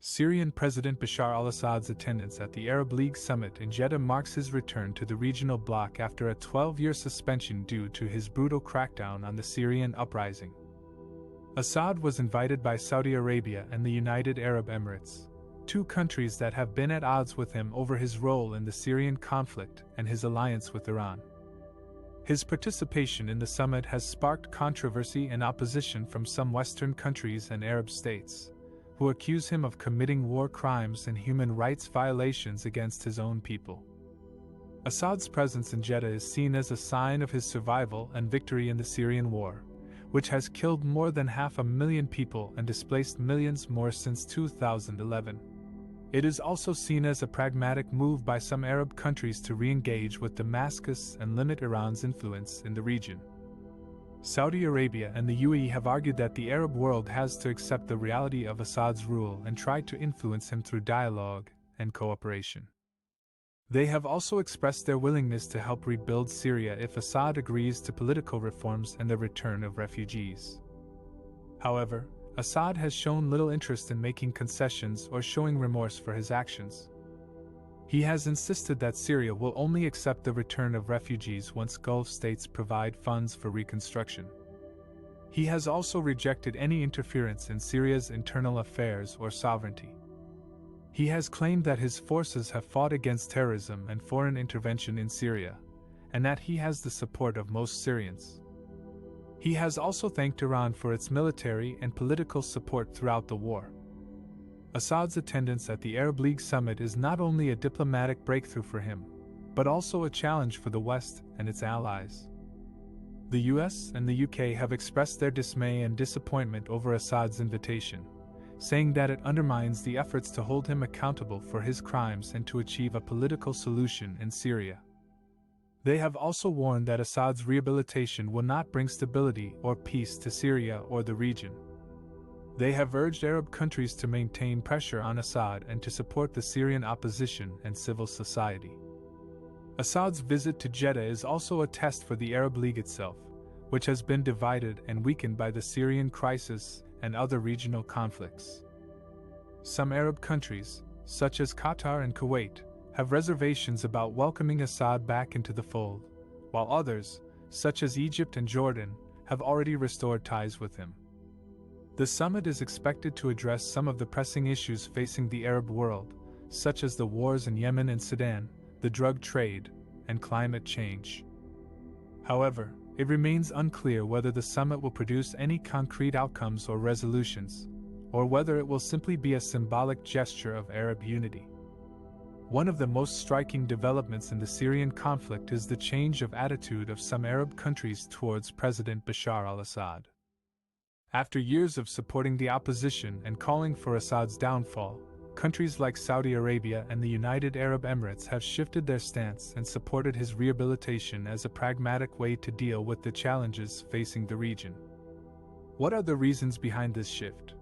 Syrian President Bashar al-Assad's attendance at the Arab League summit in Jeddah marks his return to the regional bloc after a 12-year suspension due to his brutal crackdown on the Syrian uprising. Assad was invited by Saudi Arabia and the United Arab Emirates, two countries that have been at odds with him over his role in the Syrian conflict and his alliance with Iran. His participation in the summit has sparked controversy and opposition from some Western countries and Arab states, who accuse him of committing war crimes and human rights violations against his own people. Assad's presence in Jeddah is seen as a sign of his survival and victory in the Syrian war, which has killed more than 500,000 people and displaced millions more since 2011. It is also seen as a pragmatic move by some Arab countries to re-engage with Damascus and limit Iran's influence in the region. Saudi Arabia and the UAE have argued that the Arab world has to accept the reality of Assad's rule and try to influence him through dialogue and cooperation. They have also expressed their willingness to help rebuild Syria if Assad agrees to political reforms and the return of refugees. However, Assad has shown little interest in making concessions or showing remorse for his actions. He has insisted that Syria will only accept the return of refugees once Gulf states provide funds for reconstruction. He has also rejected any interference in Syria's internal affairs or sovereignty. He has claimed that his forces have fought against terrorism and foreign intervention in Syria, and that he has the support of most Syrians. He has also thanked Iran for its military and political support throughout the war. Assad's attendance at the Arab League summit is not only a diplomatic breakthrough for him, but also a challenge for the West and its allies. The US and the UK have expressed their dismay and disappointment over Assad's invitation, saying that it undermines the efforts to hold him accountable for his crimes and to achieve a political solution in Syria. They have also warned that Assad's rehabilitation will not bring stability or peace to Syria or the region. They have urged Arab countries to maintain pressure on Assad and to support the Syrian opposition and civil society. Assad's visit to Jeddah is also a test for the Arab League itself, which has been divided and weakened by the Syrian crisis and other regional conflicts. Some Arab countries, such as Qatar and Kuwait, have reservations about welcoming Assad back into the fold, while others, such as Egypt and Jordan, have already restored ties with him. The summit is expected to address some of the pressing issues facing the Arab world, such as the wars in Yemen and Sudan, the drug trade, and climate change. However, it remains unclear whether the summit will produce any concrete outcomes or resolutions, or whether it will simply be a symbolic gesture of Arab unity. One of the most striking developments in the Syrian conflict is the change of attitude of some Arab countries towards President Bashar al-Assad. After years of supporting the opposition and calling for Assad's downfall, countries like Saudi Arabia and the United Arab Emirates have shifted their stance and supported his rehabilitation as a pragmatic way to deal with the challenges facing the region. What are the reasons behind this shift?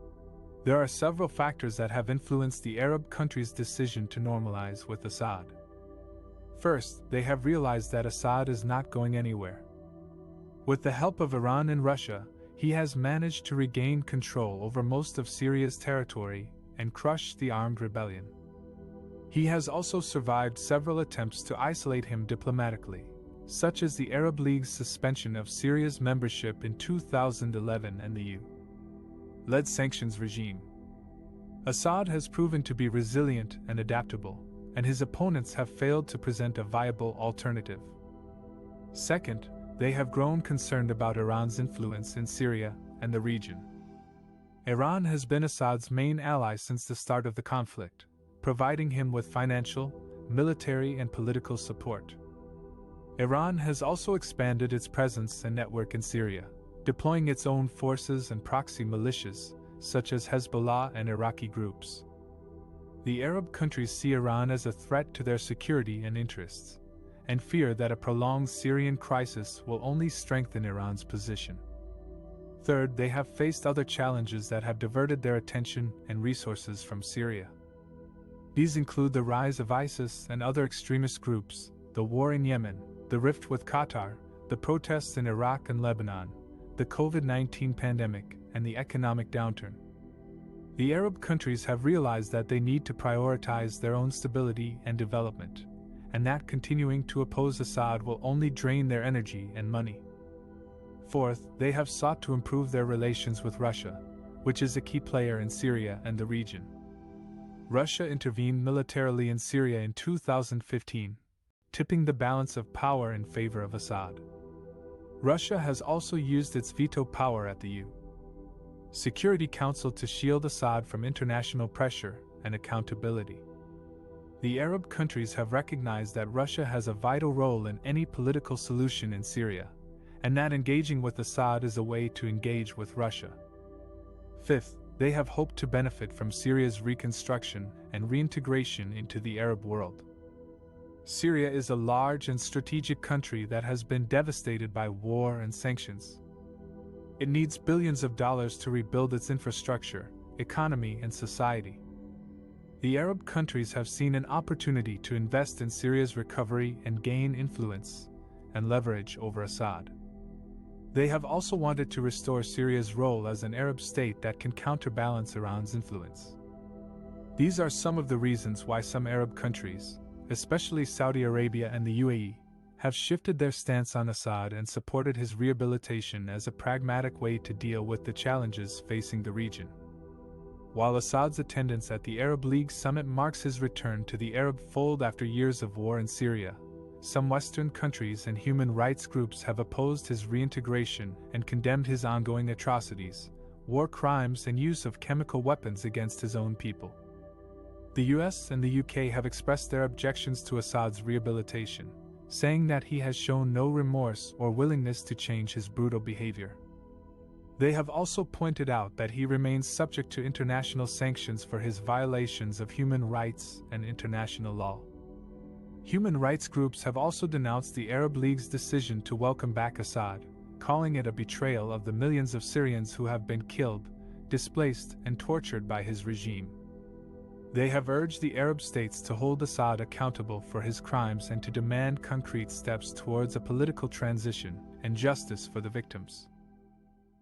There are several factors that have influenced the Arab countries' decision to normalize with Assad. First, they have realized that Assad is not going anywhere. With the help of Iran and Russia, he has managed to regain control over most of Syria's territory and crush the armed rebellion. He has also survived several attempts to isolate him diplomatically, such as the Arab League's suspension of Syria's membership in 2011 and the EU-led sanctions regime. Assad has proven to be resilient and adaptable, and his opponents have failed to present a viable alternative. Second, they have grown concerned about Iran's influence in Syria and the region. Iran has been Assad's main ally since the start of the conflict, providing him with financial, military, and political support. Iran has also expanded its presence and network in Syria, deploying its own forces and proxy militias, such as Hezbollah and Iraqi groups. The Arab countries see Iran as a threat to their security and interests, and fear that a prolonged Syrian crisis will only strengthen Iran's position. Third, they have faced other challenges that have diverted their attention and resources from Syria. These include the rise of ISIS and other extremist groups, the war in Yemen, the rift with Qatar, the protests in Iraq and Lebanon, the COVID-19 pandemic, and the economic downturn. The Arab countries have realized that they need to prioritize their own stability and development, and that continuing to oppose Assad will only drain their energy and money. Fourth, they have sought to improve their relations with Russia, which is a key player in Syria and the region. Russia intervened militarily in Syria in 2015, tipping the balance of power in favor of Assad. Russia has also used its veto power at the UN Security Council to shield Assad from international pressure and accountability. The Arab countries have recognized that Russia has a vital role in any political solution in Syria, and that engaging with Assad is a way to engage with Russia. Fifth, they have hoped to benefit from Syria's reconstruction and reintegration into the Arab world. Syria is a large and strategic country that has been devastated by war and sanctions. It needs billions of dollars to rebuild its infrastructure, economy, and society. The Arab countries have seen an opportunity to invest in Syria's recovery and gain influence and leverage over Assad. They have also wanted to restore Syria's role as an Arab state that can counterbalance Iran's influence. These are some of the reasons why some Arab countries, especially Saudi Arabia and the UAE, have shifted their stance on Assad and supported his rehabilitation as a pragmatic way to deal with the challenges facing the region. While Assad's attendance at the Arab League summit marks his return to the Arab fold after years of war in Syria, some Western countries and human rights groups have opposed his reintegration and condemned his ongoing atrocities, war crimes, and use of chemical weapons against his own people. The US and the UK have expressed their objections to Assad's rehabilitation, saying that he has shown no remorse or willingness to change his brutal behavior. They have also pointed out that he remains subject to international sanctions for his violations of human rights and international law. Human rights groups have also denounced the Arab League's decision to welcome back Assad, calling it a betrayal of the millions of Syrians who have been killed, displaced, and tortured by his regime. They have urged the Arab states to hold Assad accountable for his crimes and to demand concrete steps towards a political transition and justice for the victims.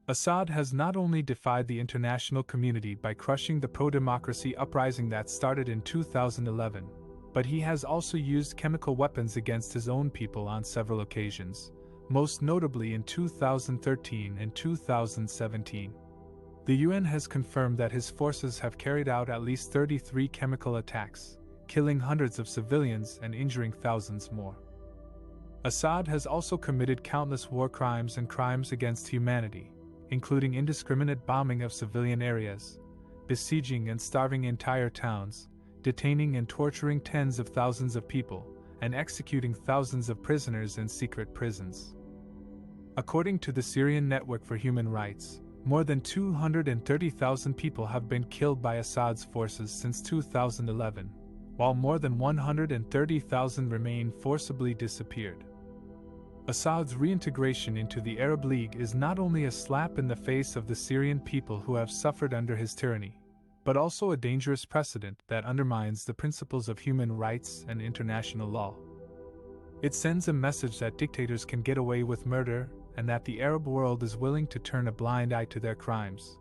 Assad has not only defied the international community by crushing the pro-democracy uprising that started in 2011, but he has also used chemical weapons against his own people on several occasions, most notably in 2013 and 2017. The UN has confirmed that his forces have carried out at least 33 chemical attacks, killing hundreds of civilians and injuring thousands more. Assad has also committed countless war crimes and crimes against humanity, including indiscriminate bombing of civilian areas, besieging and starving entire towns, detaining and torturing tens of thousands of people, and executing thousands of prisoners in secret prisons. According to the Syrian Network for Human Rights, more than 230,000 people have been killed by Assad's forces since 2011, while more than 130,000 remain forcibly disappeared. Assad's reintegration into the Arab League is not only a slap in the face of the Syrian people who have suffered under his tyranny, but also a dangerous precedent that undermines the principles of human rights and international law. It sends a message that dictators can get away with murder and that the Arab world is willing to turn a blind eye to their crimes.